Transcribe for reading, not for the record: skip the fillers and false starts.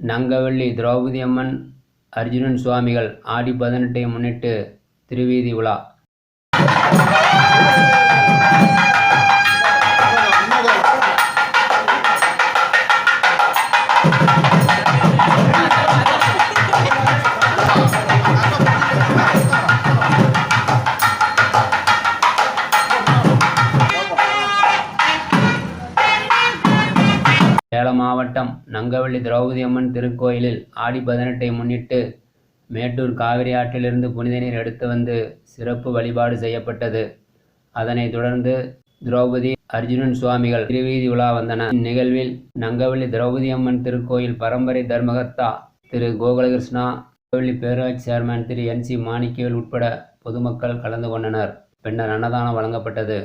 நங்கவள்ளி திரௌபதி அம்மன் அர்ஜுனன் சுவாமிகள் ஆடி 18 முன்னிட்டு திருவீதி உலா. சேலம் மாவட்டம் நங்கவள்ளி திரௌபதி அம்மன் திருக்கோயிலில் ஆடி 18 முன்னிட்டு மேட்டூர் காவிரி ஆற்றிலிருந்து புனித நீர் எடுத்து வந்து சிறப்பு வழிபாடு செய்யப்பட்டது. அதனைத் தொடர்ந்து திரௌபதி அர்ஜுனன் சுவாமிகள் திருவீதி உலா வந்தனர். இந்நிகழ்வில் நங்கவள்ளி திரௌபதி அம்மன் திருக்கோயில் பரம்பரை தர்மகர்த்தா திரு கோகுலகிருஷ்ணா, நங்கவள்ளி பேரூராட்சி சேர்மன் திரு NC மாணிக்கவேல் உட்பட பொதுமக்கள் கலந்து கொண்டனர். பின்னர் அன்னதானம் வழங்கப்பட்டது.